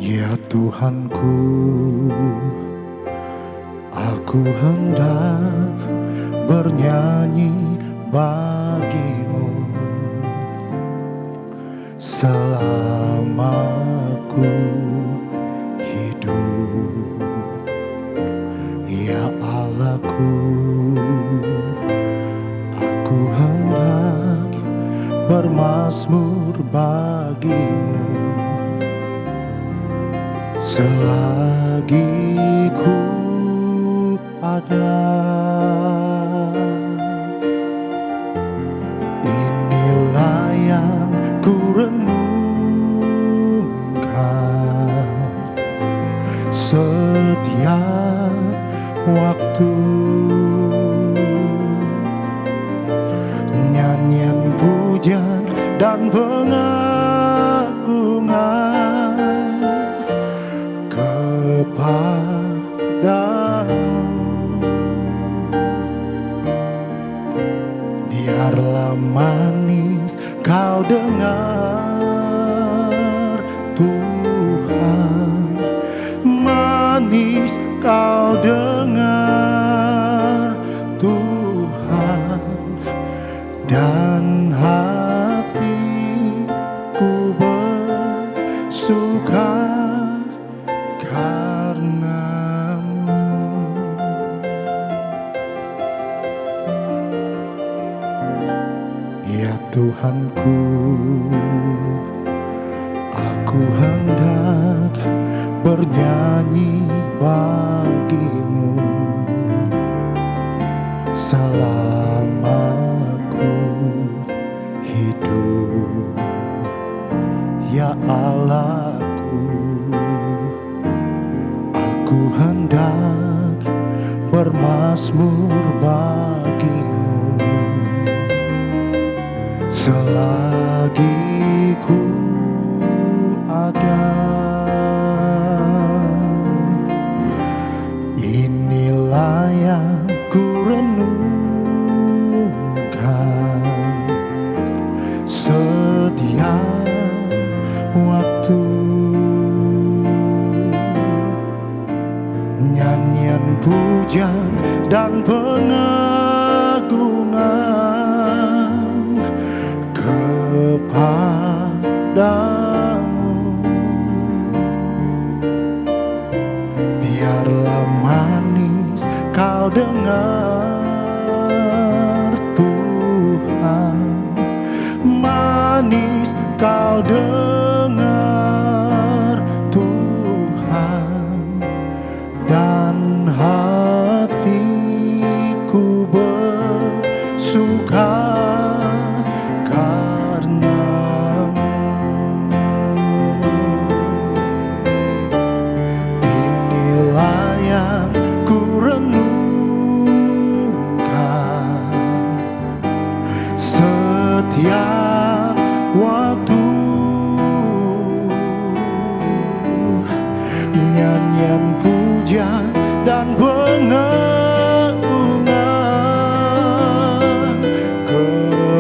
Ya Tuhanku, aku hendak bernyanyi bagimu selama ku hidup. Ya Allahku, aku hendak bermazmur bagimu selagi ku ada. Inilah yang ku renungkan setiap waktu, nyanyian pujian dan pengagungan kepadamu. Biarlah manis kau dengar Tuhan, manis kau dengar Tuhan, dan hatiku bersuka karenamu. Ya Tuhanku, aku hendak bernyanyi bagimu selama ku hidup. Ya Allahku, aku hendak bermazmur bagimu selagi ku ada. Inilah yang ku renungkan setiap waktu, nyanyian pujian dan pengagungan kepadamu. Biarlah manis kau dengar Tuhan, manis kau dengar Tuhan, dan hatiku bersuka karenamu. Inilah yang ku renungkan setiap waktu, nyanyian pujian dan pengagungan kepadamu.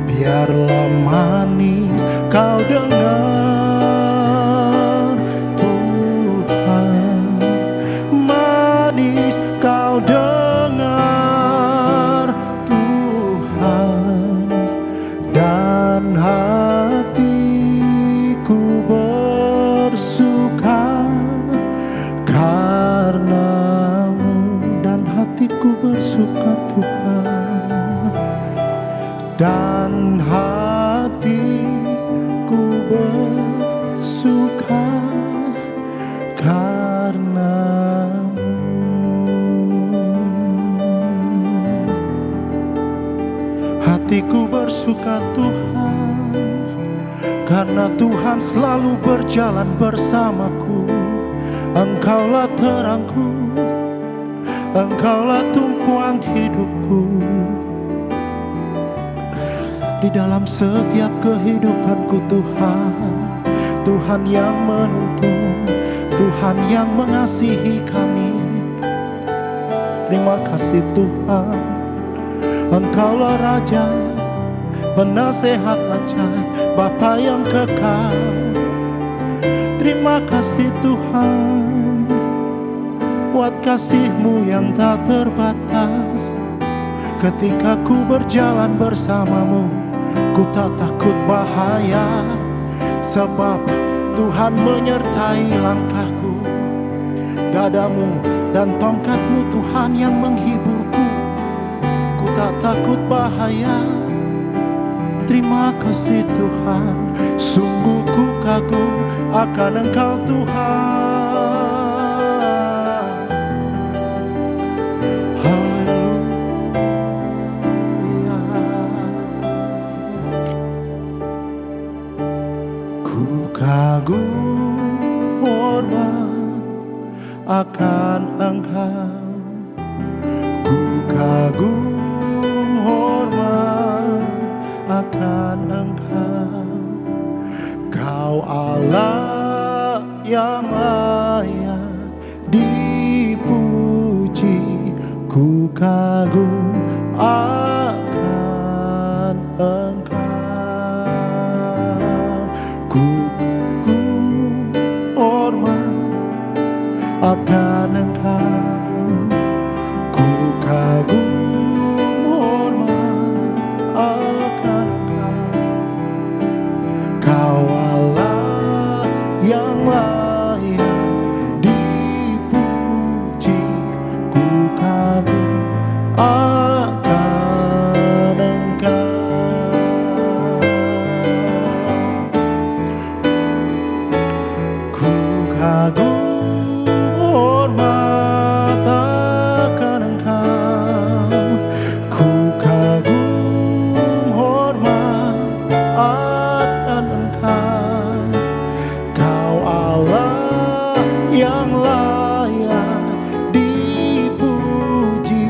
Biarlah manis kau dengar Tuhan, manis kau dengar Tuhan, dan hatiku bersuka karenamu, dan hatiku bersuka Tuhan, dan hatiku bersuka karenamu. hatiku bersuka Tuhan, karena Tuhan selalu berjalan bersamaku. Engkaulah terangku, Engkaulah tumpuan hidupku. Di dalam setiap kehidupanku Tuhan, Tuhan yang menuntun, Tuhan yang mengasihi kami. Terima kasih Tuhan, Engkaulah Raja, penasehat ajaib, Bapa yang kekal. Terima kasih Tuhan, buat kasih-Mu yang tak terbatas. Ketika ku berjalan bersama-Mu, ku tak takut bahaya, sebab Tuhan menyertai langkahku. Gadamu dan tongkat-Mu Tuhan yang menghiburku, ku tak takut bahaya. Terima kasih Tuhan, sungguh ku kagum akan Engkau Tuhan. Haleluya. Ku kagum hormat akan Engkau, ku kagum hormat akan Engkau. Kau Allah yang layak dipuji, ku kagum akan Engkau. Ku kagum hormat akan Engkau, ku kagum hormat akan Engkau. Kau Allah yang layak dipuji, ku kagum akan Engkau. Ku kagum hormat akan Engkau, ku kagum hormat akan Engkau. Kau Allah yang layak dipuji,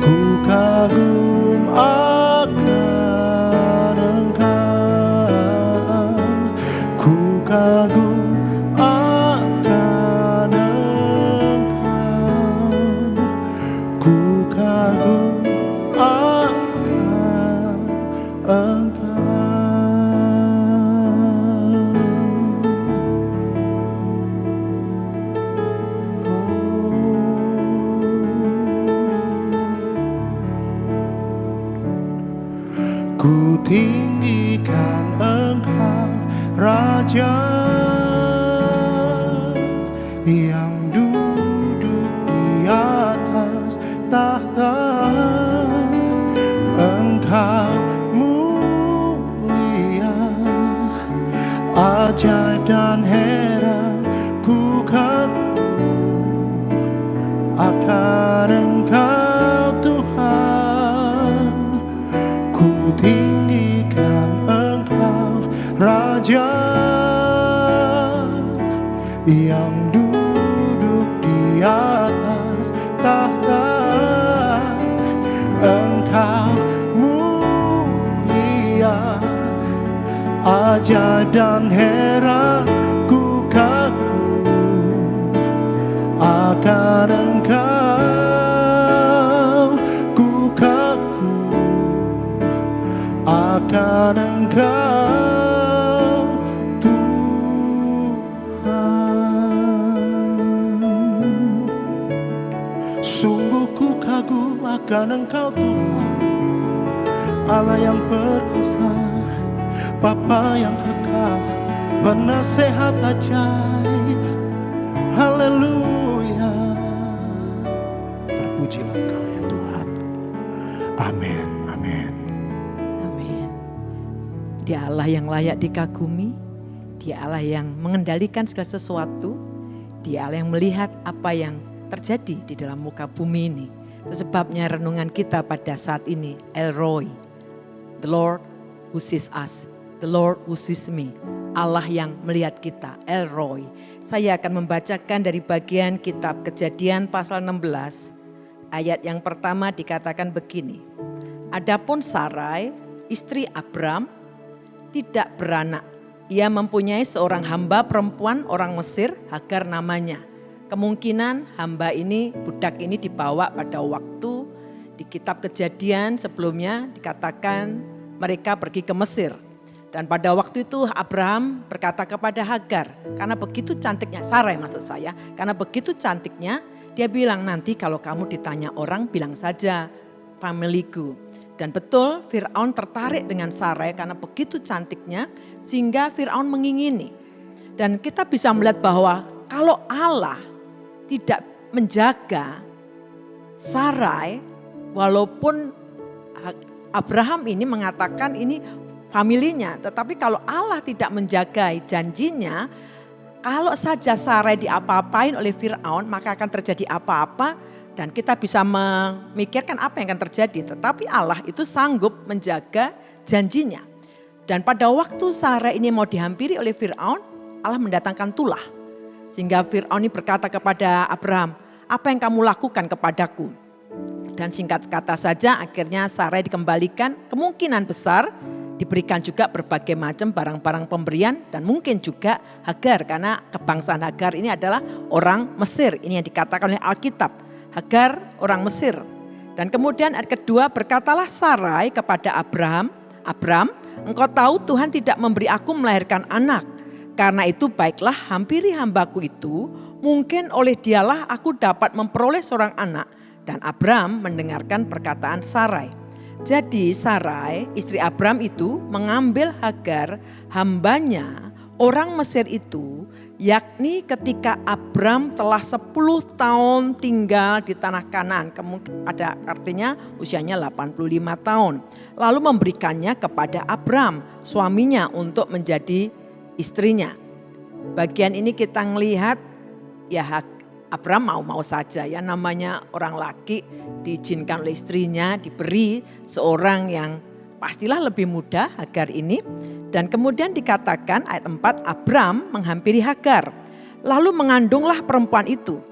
ku kagum akan Engkau, ku kagum akan Engkau, ku kagum akan Engkau. Ku tinggikan Engkau, Raja yang duduk di atas tahta. Engkau mulia, ajaib dan heran, ku kagum akan Engkau Tuhan. Ku tinggikan Engkau, Raja yang duduk di atas tahta. Engkau mulia, ajaib dan heran, ku kagum akan Engkau, ku kagum akan Engkau Tuhan. Sungguh ku kagum akan Engkau Tuhan, Allah yang perkasa, Bapa yang kekal, penasehat ajaib. Haleluya. Terpujilah Engkau ya Tuhan. Amin, amin. Amin. Dia Allah yang layak dikagumi, Dia Allah yang mengendalikan segala sesuatu, Dia Allah yang melihat apa yang terjadi di dalam muka bumi ini. Sebabnya renungan kita pada saat ini, El Roi, The Lord who sees us, the Lord who sees me. Allah yang melihat kita, El Roy. Saya akan membacakan dari bagian kitab Kejadian pasal 16. Ayat yang pertama dikatakan begini. Adapun Sarai, istri Abram, tidak beranak. Ia mempunyai seorang hamba perempuan orang Mesir, Hagar namanya. Kemungkinan hamba ini, budak ini dibawa pada waktu di kitab Kejadian sebelumnya dikatakan mereka pergi ke Mesir. Dan pada waktu itu Abraham berkata kepada Hagar, karena begitu cantiknya, Sarai maksud saya, karena begitu cantiknya, dia bilang nanti kalau kamu ditanya orang bilang saja familiku. Dan betul Fir'aun tertarik dengan Sarai karena begitu cantiknya sehingga Fir'aun mengingini. Dan kita bisa melihat bahwa kalau Allah tidak menjaga Sarai, walaupun Abraham ini mengatakan ini familinya, tetapi kalau Allah tidak menjaga janjinya, kalau saja Sarai diapa-apain oleh Fir'aun maka akan terjadi apa-apa dan kita bisa memikirkan apa yang akan terjadi. Tetapi Allah itu sanggup menjaga janjinya. Dan pada waktu Sarai ini mau dihampiri oleh Fir'aun, Allah mendatangkan tulah. Sehingga Fir'aun ini berkata kepada Abraham, apa yang kamu lakukan kepadaku? Dan singkat kata saja akhirnya Sarai dikembalikan, kemungkinan besar diberikan juga berbagai macam barang-barang pemberian dan mungkin juga Hagar karena kebangsaan Hagar ini adalah orang Mesir. Ini yang dikatakan oleh Alkitab. Hagar orang Mesir. Dan kemudian ayat kedua, berkatalah Sarai kepada Abram, engkau tahu Tuhan tidak memberi aku melahirkan anak. Karena itu baiklah hampiri hambaku itu, mungkin oleh dialah aku dapat memperoleh seorang anak. Dan Abram mendengarkan perkataan Sarai. Jadi Sarai, istri Abram itu mengambil Hagar, hambanya, orang Mesir itu, yakni ketika Abram telah 10 tahun tinggal di tanah Kanaan, ada artinya usianya 85 tahun. Lalu memberikannya kepada Abram, suaminya untuk menjadi istrinya. Bagian ini kita melihat ya Abram mau-mau saja ya, namanya orang laki diizinkan oleh istrinya, diberi seorang yang pastilah lebih muda, Hagar ini. Dan kemudian dikatakan ayat 4, Abram menghampiri Hagar. Lalu mengandunglah perempuan itu.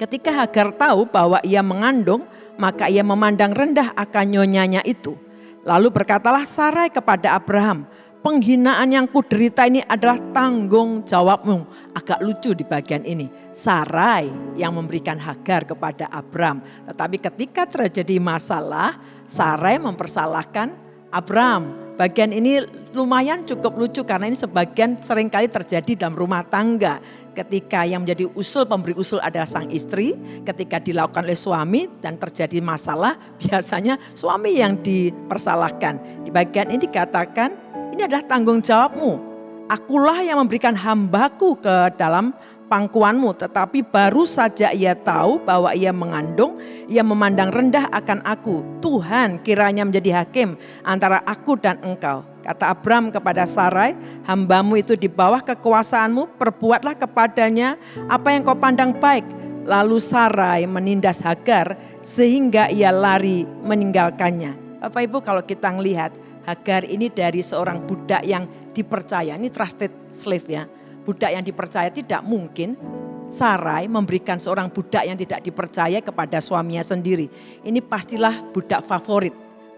Ketika Hagar tahu bahwa ia mengandung, maka ia memandang rendah akan nyonyanya itu. Lalu berkatalah Sarai kepada Abraham, penghinaan yang kuderita ini adalah tanggung jawabmu. Agak lucu di bagian ini. Sarai yang memberikan Hagar kepada Abram. Tetapi ketika terjadi masalah, Sarai mempersalahkan Abram. Bagian ini lumayan cukup lucu karena ini sebagian seringkali terjadi dalam rumah tangga. Ketika yang menjadi pemberi usul adalah sang istri, ketika dilakukan oleh suami dan terjadi masalah, biasanya suami yang dipersalahkan. Di bagian ini dikatakan, ini adalah tanggung jawabmu. Akulah yang memberikan hambaku ke dalam pangkuanmu, tetapi baru saja ia tahu bahwa ia mengandung, ia memandang rendah akan aku. Tuhan kiranya menjadi hakim antara aku dan engkau. Kata Abram kepada Sarai, hambamu itu di bawah kekuasaanmu, perbuatlah kepadanya apa yang kau pandang baik. Lalu Sarai menindas Hagar sehingga ia lari meninggalkannya. Bapak Ibu, kalau kita melihat Hagar ini dari seorang budak yang dipercaya, ini trusted slave ya. Budak yang dipercaya, tidak mungkin Sarai memberikan seorang budak yang tidak dipercaya kepada suaminya sendiri. Ini pastilah budak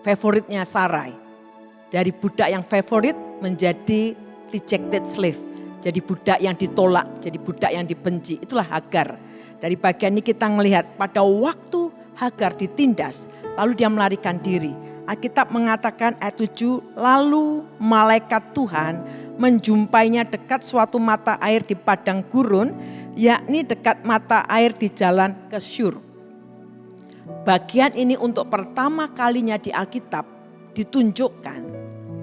favoritnya Sarai. Dari budak yang favorit menjadi rejected slave. Jadi budak yang ditolak, jadi budak yang dibenci. Itulah Hagar. Dari bagian ini kita melihat pada waktu Hagar ditindas, lalu dia melarikan diri. Alkitab mengatakan ayat 7, lalu malaikat Tuhan menjumpainya dekat suatu mata air di padang gurun, yakni dekat mata air di jalan ke Syur. Bagian ini untuk pertama kalinya di Alkitab ditunjukkan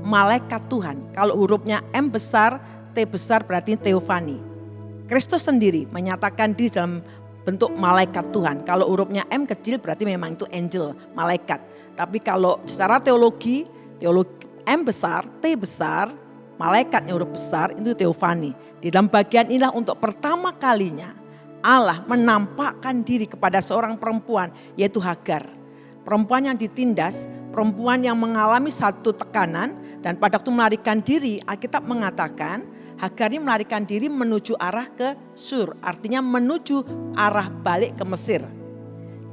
malaikat Tuhan. Kalau hurufnya M besar, T besar berarti teofani. Kristus sendiri menyatakan diri dalam bentuk malaikat Tuhan. Kalau hurufnya M kecil berarti memang itu angel, malaikat. Tapi kalau secara teologi M besar, T besar, malaikatnya huruf besar itu teofani. Di dalam bagian inilah untuk pertama kalinya Allah menampakkan diri kepada seorang perempuan yaitu Hagar. Perempuan yang ditindas, perempuan yang mengalami satu tekanan dan pada waktu melarikan diri, Alkitab mengatakan Hagar ini melarikan diri menuju arah ke Sur, artinya menuju arah balik ke Mesir.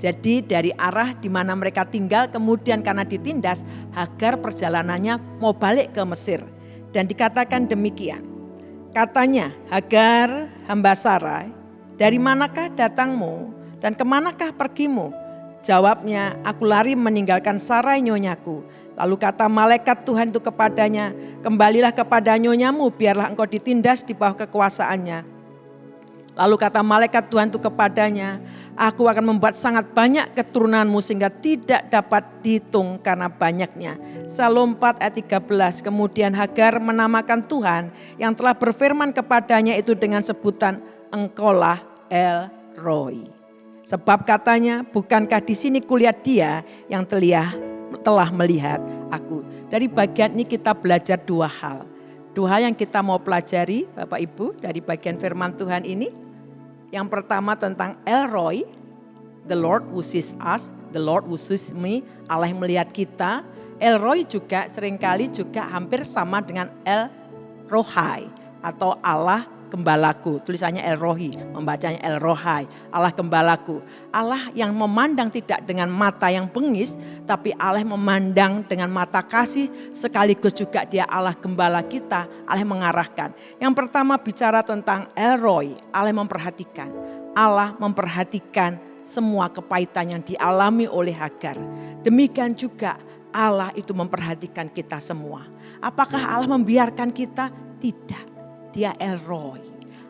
Jadi dari arah di mana mereka tinggal kemudian karena ditindas, Hagar perjalanannya mau balik ke Mesir. Dan dikatakan demikian, katanya Hagar hamba Sarai, dari manakah datangmu dan kemanakah pergimu? Jawabnya, aku lari meninggalkan Sarai nyonyaku. Lalu kata malaikat Tuhan itu kepadanya, kembalilah kepada nyonyamu, biarlah engkau ditindas di bawah kekuasaannya. Lalu kata malaikat Tuhan itu kepadanya, aku akan membuat sangat banyak keturunanmu sehingga tidak dapat dihitung karena banyaknya. Salom 4 ayat 13, kemudian Hagar menamakan Tuhan yang telah berfirman kepadanya itu dengan sebutan engkaulah El Roi. Sebab katanya, bukankah di sini kulihat dia yang telah melihat aku. Dari bagian ini kita belajar dua hal. Dua hal yang kita mau pelajari Bapak Ibu dari bagian firman Tuhan ini. Yang pertama tentang El Roi, the Lord who sees us, the Lord who sees me, Allah yang melihat kita. El Roi juga seringkali juga hampir sama dengan El Rohai atau Allah Gembalaku, tulisannya El Rohi, membacanya El Rohai, Allah Gembalaku. Allah yang memandang tidak dengan mata yang bengis, tapi Allah yang memandang dengan mata kasih, sekaligus juga dia Allah Gembala kita, Allah yang mengarahkan. Yang pertama bicara tentang El Roi, Allah yang memperhatikan. Allah memperhatikan semua kepahitan yang dialami oleh Hagar. Demikian juga Allah itu memperhatikan kita semua. Apakah Allah membiarkan kita? Tidak. Dia El Roi,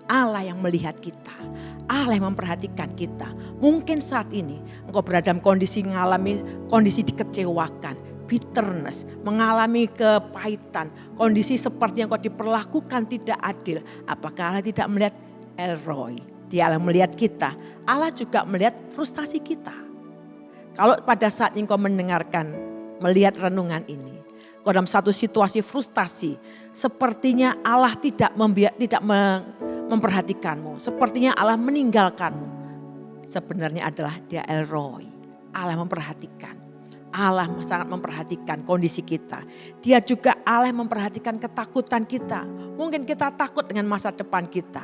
Allah yang melihat kita, Allah yang memperhatikan kita. Mungkin saat ini engkau berada dalam kondisi mengalami kondisi dikecewakan, bitterness, mengalami kepahitan, kondisi seperti yang kau diperlakukan tidak adil. Apakah Allah tidak melihat? El Roi, dia Allah melihat kita. Allah juga melihat frustasi kita. Kalau pada saat ini engkau melihat renungan ini, kau dalam satu situasi frustasi, sepertinya Allah tidak memperhatikanmu. Sepertinya Allah meninggalkanmu. Sebenarnya adalah dia El Roi. Allah memperhatikan. Allah sangat memperhatikan kondisi kita. Dia juga Allah memperhatikan ketakutan kita. Mungkin kita takut dengan masa depan kita.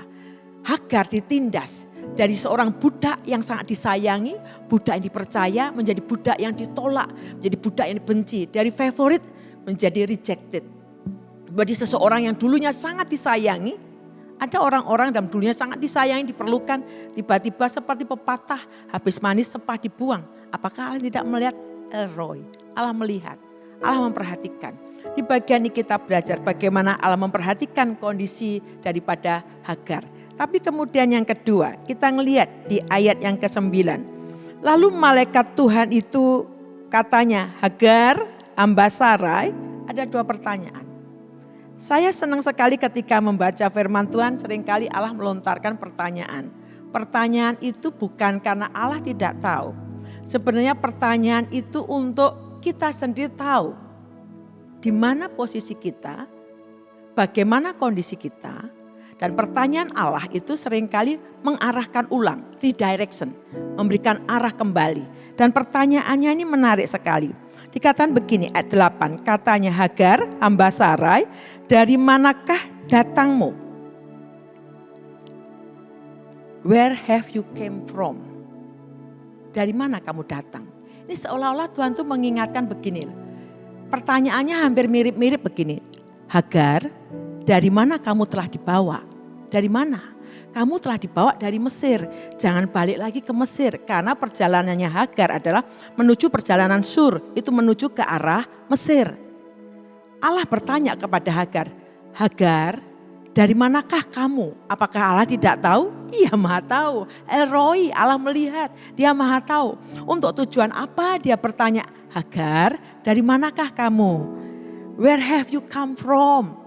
Hagar ditindas dari seorang budak yang sangat disayangi, budak yang dipercaya menjadi budak yang ditolak, menjadi budak yang dibenci, dari favorit menjadi rejected. Bagi seseorang yang dulunya sangat disayangi, ada orang-orang dalam dulunya sangat disayangi, diperlukan, tiba-tiba seperti pepatah, habis manis sepah dibuang. Apakah Allah tidak melihat? El Roi, Allah melihat, Allah memperhatikan. Di bagian ini kita belajar bagaimana Allah memperhatikan kondisi daripada Hagar. Tapi kemudian yang kedua, kita ngelihat di ayat yang ke-9. Lalu malaikat Tuhan itu katanya, Hagar, hamba Sarai, ada dua pertanyaan. Saya senang sekali ketika membaca firman Tuhan, seringkali Allah melontarkan pertanyaan. Pertanyaan itu bukan karena Allah tidak tahu. Sebenarnya pertanyaan itu untuk kita sendiri tahu di mana posisi kita, bagaimana kondisi kita. Dan pertanyaan Allah itu seringkali mengarahkan ulang, redirection, memberikan arah kembali. Dan pertanyaannya ini menarik sekali. Dikatakan begini ayat 8, katanya Hagar, hamba Sarai, dari manakah datangmu? Where have you came from? Dari mana kamu datang? Ini seolah-olah Tuhan tuh mengingatkan begini. Pertanyaannya hampir mirip-mirip begini. Hagar, dari mana kamu telah dibawa? Dari mana? Kamu telah dibawa dari Mesir, jangan balik lagi ke Mesir. Karena perjalanannya Hagar adalah menuju perjalanan Sur, itu menuju ke arah Mesir. Allah bertanya kepada Hagar, Hagar, dari manakah kamu? Apakah Allah tidak tahu? Iya Maha tahu. El Roi, Allah melihat, dia Maha tahu. Untuk tujuan apa dia bertanya, Hagar, dari manakah kamu? Where have you come from?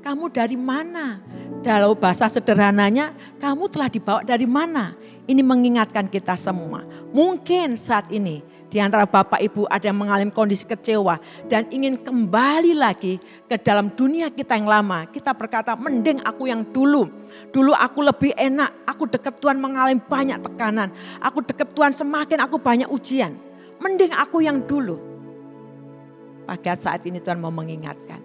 Kamu dari mana? Dalam bahasa sederhananya, kamu telah dibawa dari mana? Ini mengingatkan kita semua. Mungkin saat ini di antara Bapak Ibu ada yang mengalami kondisi kecewa dan ingin kembali lagi ke dalam dunia kita yang lama. Kita berkata, mending aku yang dulu. Dulu aku lebih enak, aku dekat Tuhan mengalami banyak tekanan. Aku dekat Tuhan semakin aku banyak ujian. Mending aku yang dulu. Pada saat ini Tuhan mau mengingatkan.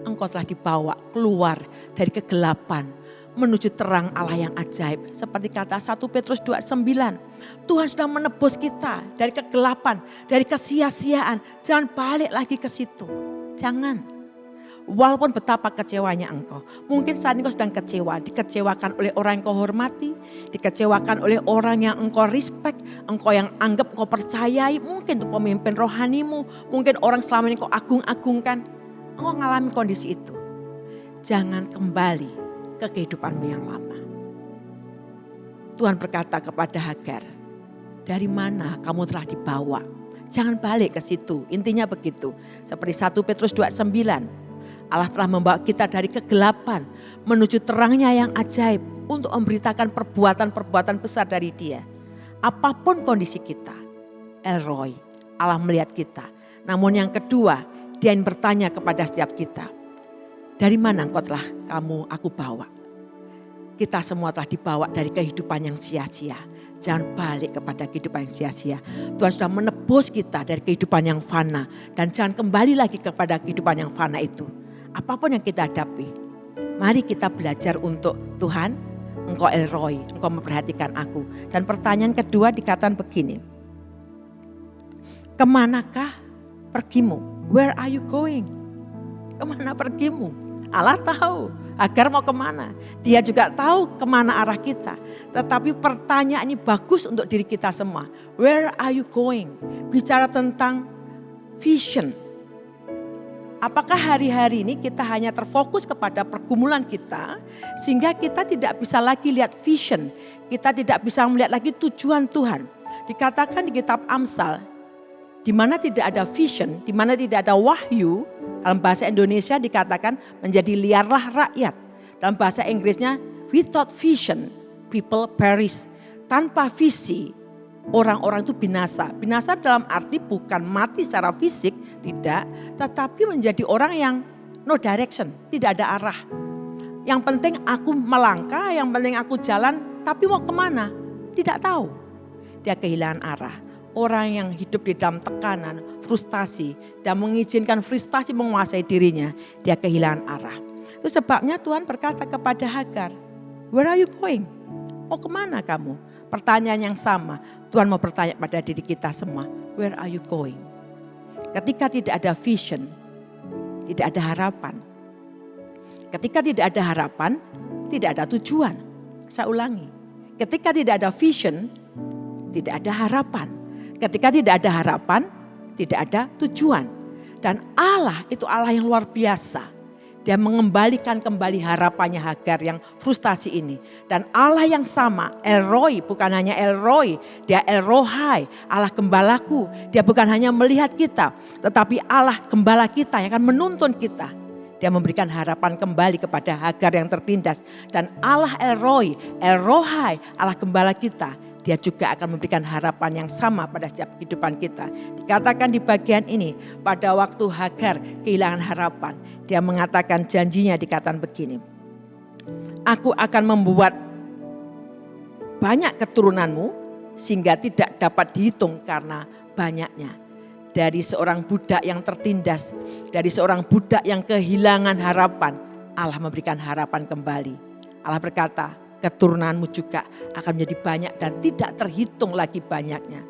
Engkau telah dibawa keluar dari kegelapan menuju terang Allah yang ajaib. Seperti kata 1 Petrus 2:9. Tuhan sudah menebus kita dari kegelapan, dari kesia-siaan. Jangan balik lagi ke situ. Jangan. Walaupun betapa kecewanya engkau. Mungkin saat ini engkau sedang kecewa. Dikecewakan oleh orang yang kau hormati. Dikecewakan oleh orang yang engkau respect. Engkau yang anggap engkau percayai. Mungkin itu pemimpin rohanimu. Mungkin orang selama ini kau agung-agungkan. Engkau mengalami kondisi itu. Jangan kembali ke kehidupanmu yang lama. Tuhan berkata kepada Hagar. Dari mana kamu telah dibawa? Jangan balik ke situ. Intinya begitu. Seperti 1 Petrus 2:9. Allah telah membawa kita dari kegelapan menuju terangnya yang ajaib untuk memberitakan perbuatan-perbuatan besar dari Dia. Apapun kondisi kita, El Roi, Allah melihat kita. Namun yang kedua, Dia ingin bertanya kepada setiap kita, dari mana engkau telah aku bawa? Kita semua telah dibawa dari kehidupan yang sia-sia. Jangan balik kepada kehidupan yang sia-sia. Tuhan sudah menebus kita dari kehidupan yang fana. Dan jangan kembali lagi kepada kehidupan yang fana itu. Apapun yang kita hadapi, mari kita belajar untuk Tuhan, Engkau El Roi, Engkau memperhatikan aku. Dan pertanyaan kedua dikatakan begini, kemanakah pergimu? Where are you going? Kemana pergimu? Allah tahu Hagar mau kemana. Dia juga tahu kemana arah kita. Tetapi pertanyaan ini bagus untuk diri kita semua. Where are you going? Bicara tentang vision. Apakah hari-hari ini kita hanya terfokus kepada pergumulan kita sehingga kita tidak bisa lagi lihat vision. Kita tidak bisa melihat lagi tujuan Tuhan. Dikatakan di kitab Amsal, di mana tidak ada vision, di mana tidak ada wahyu, dalam bahasa Indonesia dikatakan menjadi liarlah rakyat. Dalam bahasa Inggrisnya, without vision, people perish. Tanpa visi, orang-orang itu binasa. Binasa dalam arti bukan mati secara fisik, tidak. Tetapi menjadi orang yang no direction, tidak ada arah. Yang penting aku melangkah, yang penting aku jalan, tapi mau kemana? Tidak tahu. Dia kehilangan arah. Orang yang hidup di dalam tekanan, frustasi, dan mengizinkan frustasi menguasai dirinya, dia kehilangan arah. Itu sebabnya Tuhan berkata kepada Hagar, where are you going? Mau kemana kamu? Pertanyaan yang sama. Tuhan mau bertanya pada diri kita semua, where are you going? Ketika tidak ada vision, tidak ada harapan. Ketika tidak ada harapan, tidak ada tujuan. Saya ulangi, ketika tidak ada vision, tidak ada harapan. Ketika tidak ada harapan, tidak ada tujuan. Dan Allah itu Allah yang luar biasa. Dia mengembalikan kembali harapannya Hagar yang frustasi ini. Dan Allah yang sama, El Roi, bukan hanya El Roi, dia El Rohai, Allah gembalaku. Dia bukan hanya melihat kita, tetapi Allah gembala kita yang akan menuntun kita. Dia memberikan harapan kembali kepada Hagar yang tertindas. Dan Allah El Roi, El Rohai, Allah gembala kita. Dia juga akan memberikan harapan yang sama pada setiap kehidupan kita. Dikatakan di bagian ini, pada waktu Hagar kehilangan harapan, dia mengatakan janjinya dikatakan begini. Aku akan membuat banyak keturunanmu sehingga tidak dapat dihitung karena banyaknya. Dari seorang budak yang tertindas, dari seorang budak yang kehilangan harapan, Allah memberikan harapan kembali. Allah berkata, keturunanmu juga akan menjadi banyak dan tidak terhitung lagi banyaknya.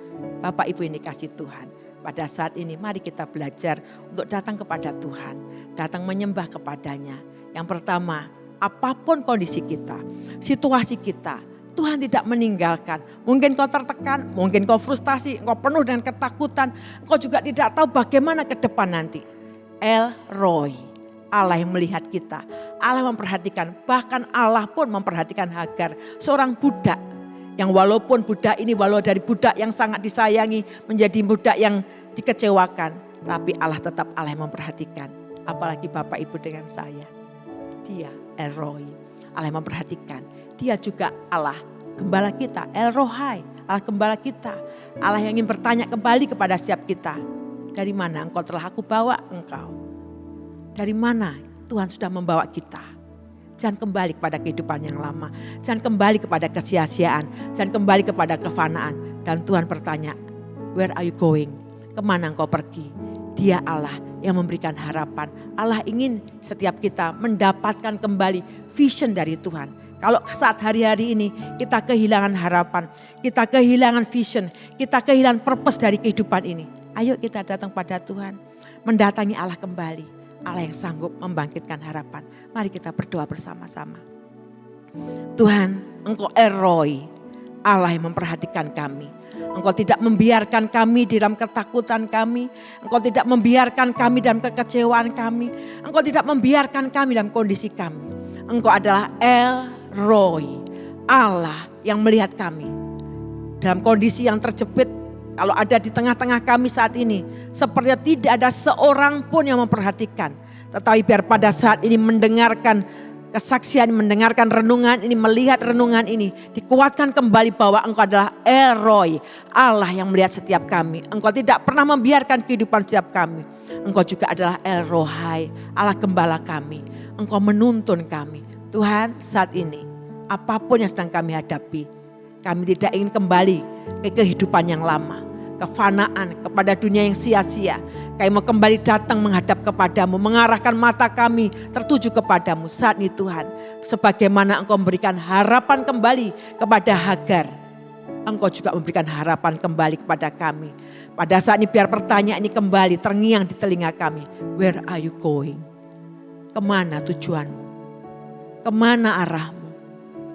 Bapak Ibu ini kasih Tuhan. Pada saat ini mari kita belajar untuk datang kepada Tuhan. Datang menyembah kepadanya. Yang pertama, apapun kondisi kita, situasi kita, Tuhan tidak meninggalkan. Mungkin kau tertekan, mungkin kau frustasi, kau penuh dengan ketakutan. Kau juga tidak tahu bagaimana ke depan nanti. El Roi, Allah yang melihat kita. Allah memperhatikan, bahkan Allah pun memperhatikan Hagar. Seorang budak yang walaupun budak ini walau dari budak yang sangat disayangi menjadi budak yang dikecewakan. Tapi Allah tetap Allah yang memperhatikan. Apalagi Bapak Ibu dengan saya. Dia El Roi, Allah yang memperhatikan. Dia juga Allah gembala kita, El Rohai, Allah gembala kita. Allah yang ingin bertanya kembali kepada setiap kita. Dari mana engkau telah aku bawa engkau? Dari mana Tuhan sudah membawa kita? Jangan kembali kepada kehidupan yang lama. Jangan kembali kepada kesia-siaan. Jangan kembali kepada kefanaan. Dan Tuhan bertanya, where are you going? Kemana engkau pergi? Dia Allah yang memberikan harapan. Allah ingin setiap kita mendapatkan kembali vision dari Tuhan. Kalau saat hari-hari ini kita kehilangan harapan, kita kehilangan vision, kita kehilangan purpose dari kehidupan ini. Ayo kita datang pada Tuhan, mendatangi Allah kembali. Allah yang sanggup membangkitkan harapan. Mari kita berdoa bersama-sama. Tuhan, Engkau El-Roy, Allah yang memperhatikan kami. Engkau tidak membiarkan kami di dalam ketakutan kami. Engkau tidak membiarkan kami dalam kekecewaan kami. Engkau tidak membiarkan kami dalam kondisi kami. Engkau adalah El-Roy, Allah yang melihat kami. Dalam kondisi yang terjepit, kalau ada di tengah-tengah kami saat ini, sepertinya tidak ada seorang pun yang memperhatikan. Tetapi biar pada saat ini mendengarkan kesaksian, mendengarkan renungan ini, melihat renungan ini, dikuatkan kembali bahwa Engkau adalah El-Roy, Allah yang melihat setiap kami. Engkau tidak pernah membiarkan kehidupan setiap kami. Engkau juga adalah El-Rohai, Allah gembala kami. Engkau menuntun kami. Tuhan, saat ini apapun yang sedang kami hadapi, kami tidak ingin kembali ke kehidupan yang lama, kefanaan, kepada dunia yang sia-sia. Kami mau kembali datang menghadap kepadamu, mengarahkan mata kami tertuju kepadamu saat ini Tuhan. Sebagaimana Engkau memberikan harapan kembali kepada Hagar, Engkau juga memberikan harapan kembali kepada kami. Pada saat ini biar pertanyaan ini kembali terngiang di telinga kami. Where are you going? Kemana tujuanmu? Kemana arahmu?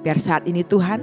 Biar saat ini Tuhan,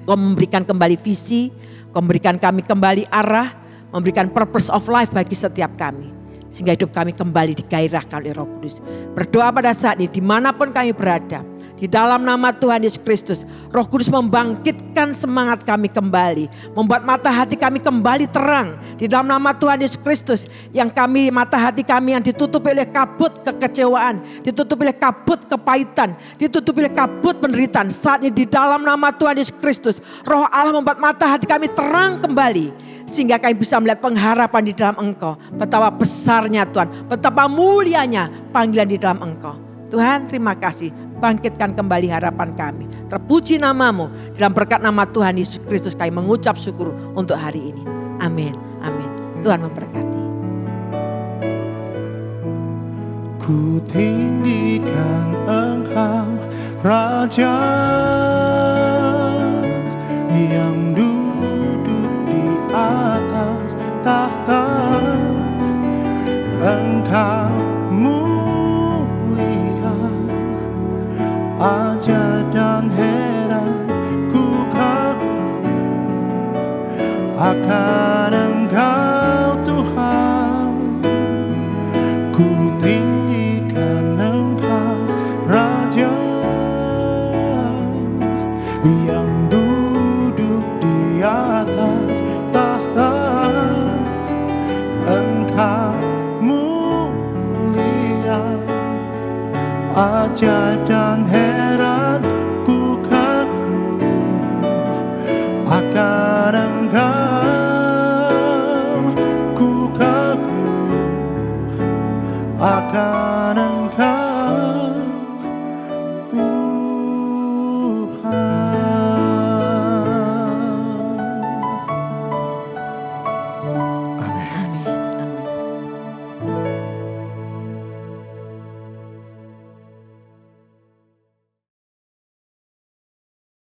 Engkau memberikan kembali visi, Engkau memberikan kami kembali arah, memberikan purpose of life bagi setiap kami. Sehingga hidup kami kembali digairahkan oleh Roh Kudus. Berdoa pada saat ini dimanapun kami berada. Di dalam nama Tuhan Yesus Kristus, Roh Kudus membangkitkan semangat kami kembali. Membuat mata hati kami kembali terang. Di dalam nama Tuhan Yesus Kristus, yang kami, mata hati kami yang ditutupi oleh kabut kekecewaan, ditutupi oleh kabut kepahitan, ditutupi oleh kabut penderitaan. Saat ini di dalam nama Tuhan Yesus Kristus, Roh Allah membuat mata hati kami terang kembali. Sehingga kami bisa melihat pengharapan di dalam Engkau. Betapa besarnya Tuhan, betapa mulianya panggilan di dalam Engkau. Tuhan, terima kasih. Bangkitkan kembali harapan kami. Terpuji namamu. Dalam berkat nama Tuhan Yesus Kristus kami mengucap syukur untuk hari ini. Amin. Amin. Tuhan memberkati. Ku tinggikan Engkau, Raja yang duduk di atas tahta. Engkau mulia, ajaib dan heran ku kagum akan Engkau Tuhan. Ku tinggikan Engkau, Raja yang duduk di atas tahta. Engkau mulia, ajaib dan heran ku kagum akan Engkau